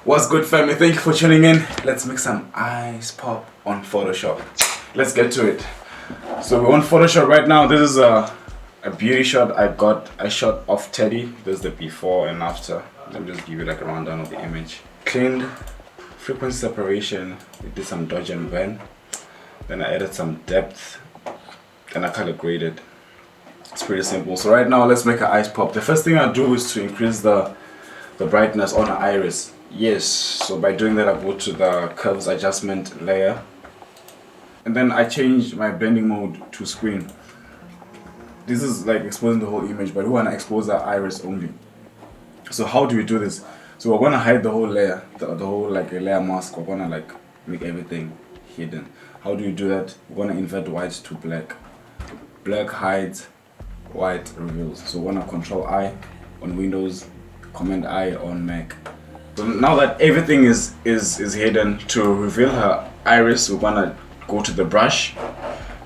What's good, family? Thank you for tuning in. Let's make some ice pop on Photoshop. Let's get to it. So we're on Photoshop right now. This is a beauty shot I shot of Teddy. This is the before and after. Let me just give you like a rundown of the image. Cleaned, frequency separation. We did some dodge and bend. Then I added some depth. Then I color graded. It's pretty simple. So right now let's make an ice pop. The first thing I do is to increase the brightness on the iris. Yes, so by doing that I go to the curves adjustment layer and then I change my blending mode to screen. This is like exposing the whole image, but we want to expose the iris only. So how do we do this? So we're going to hide the whole layer, the whole like a layer mask. We're going to like make everything hidden. How do you do that? We're going to invert white to black. Black hides, white reveals. So we're going to Control I on Windows, Command I on Mac. So now that everything is hidden, to reveal her iris, we're gonna go to the brush.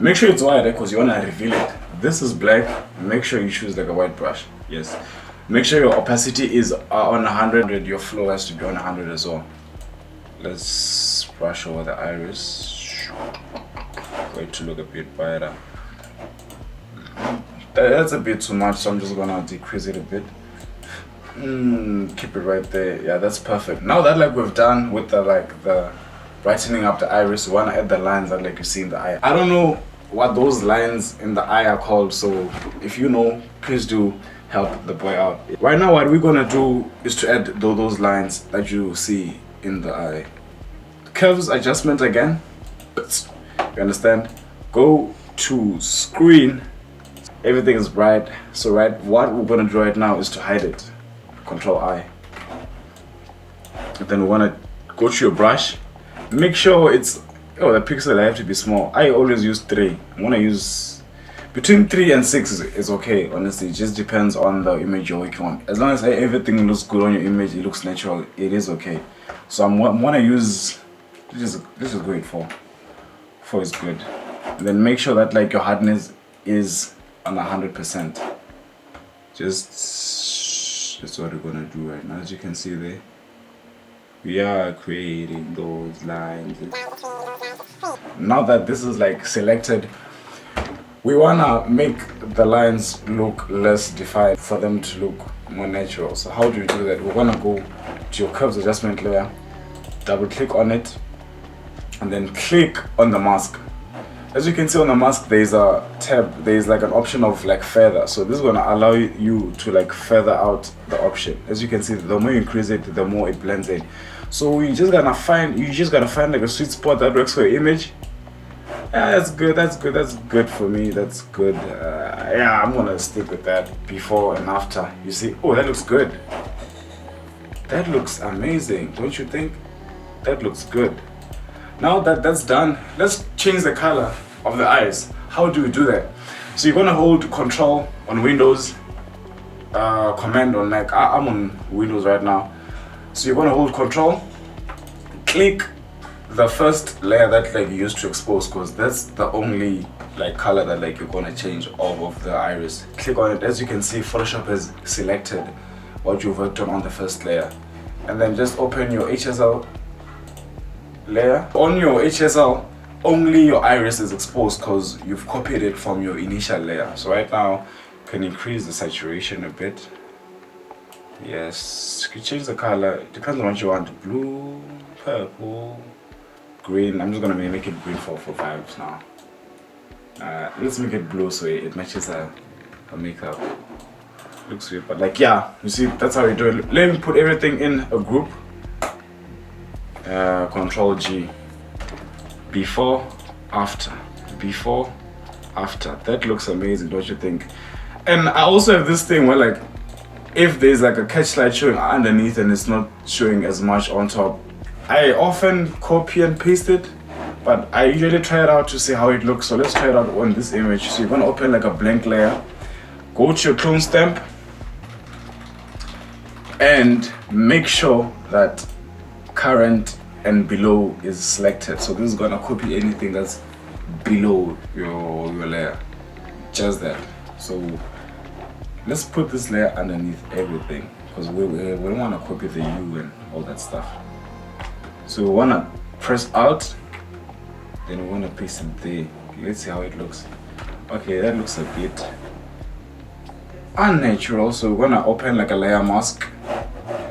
Make sure it's white because you wanna reveal it. This is black. Make sure you choose like a white brush. Yes. Make sure your opacity is on 100. Your flow has to be on 100 as well. Let's brush over the iris. For it to look a bit brighter. That's a bit too much, so I'm just gonna decrease it a bit. Keep it right there. Yeah, that's perfect. Now that like we've done with the brightening up the iris, we want to add the lines that like you see in the eye. I don't know what those lines in the eye are called, so if you know, please do help the boy out. Right now what we're gonna do is to add those lines that you see in the eye. Curves adjustment again. You understand? Go to screen. Everything is bright. So what we're gonna do right now is to hide it. Control I. And then we want to go to your brush. Make sure it's the pixel have to be small. I always use 3. I want to use between 3 and 6 is okay. Honestly, it just depends on the image you're working on. As long as everything looks good on your image, it looks natural, it is okay. So I'm want to use this is great. 4 is good. And then make sure that like your hardness is on 100%. That's what we're gonna do right now. As you can see there, we are creating those lines. Now that this is like selected, we wanna make the lines look less defined for them to look more natural. So how do you do that? We're gonna go to your curves adjustment layer, double click on it, and then click on the mask. As you can see on the mask, there's a tab, there's like an option of like feather. So this is gonna allow you to like feather out the option. As you can see, the more you increase it, the more it blends in. So you just gotta find like a sweet spot that works for your image. Yeah, that's good for me. That's good. Yeah, I'm gonna stick with that before and after. You see, oh, that looks good. That looks amazing, don't you think? That looks good. Now that that's done, let's change the color of the eyes. How do we do that? So you're gonna hold Control on Windows, Command on Mac. I'm on Windows right now. So you're gonna hold Control, click the first layer that like you used to expose, because that's the only like color that like you're gonna change all of the iris. Click on it. As you can see, Photoshop has selected what you've worked on the first layer, and then just open your HSL layer. On your HSL, only your iris is exposed because you've copied it from your initial layer. So right now, you can increase the saturation a bit. Yes, you can change the color. It depends on what you want. Blue, purple, green. I'm just gonna make it green for vibes now. Let's make it blue so it matches her makeup. Looks weird, but like yeah, you see, that's how you do it. Let me put everything in a group. Control G. Before, after. Before, after. That looks amazing, don't you think? And I also have this thing where like, if there's like a catchlight showing underneath and it's not showing as much on top, I often copy and paste it, but I usually try it out to see how it looks. So let's try it out on this image. So you're gonna open like a blank layer, go to your clone stamp, and make sure that current and below is selected. So this is gonna copy anything that's below your layer, just that. So let's put this layer underneath everything because we don't want to copy the U and all that stuff. So we wanna press out, then we wanna paste it there. Let's see how it looks. Okay, that looks a bit unnatural. So we're gonna open like a layer mask.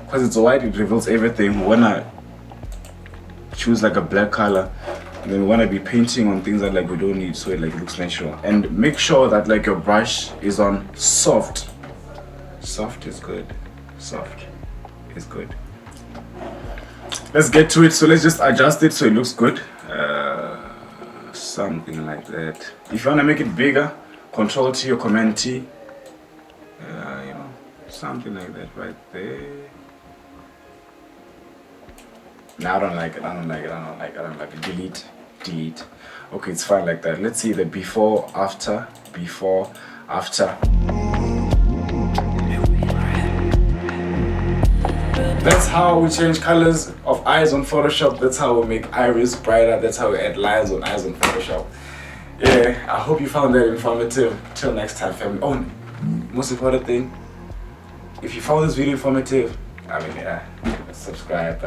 Because it's white, it reveals everything. We wanna choose like a black color, and then we wanna be painting on things that like we don't need, so it like looks natural. And make sure that like your brush is on soft. Soft is good. Soft is good. Let's get to it. So let's just adjust it so it looks good. Something like that. If you wanna make it bigger, Control T or Command T. You know, something like that right there. No, I don't like it. I don't like it. I don't like it. I don't like it. Delete. Delete. Okay, it's fine like that. Let's see the before, after, before, after. That's how we change colors of eyes on Photoshop. That's how we make iris brighter. That's how we add lines on eyes on Photoshop. Yeah, I hope you found that informative. Till next time, family. Oh, most important thing, if you found this video informative, I mean, yeah, subscribe.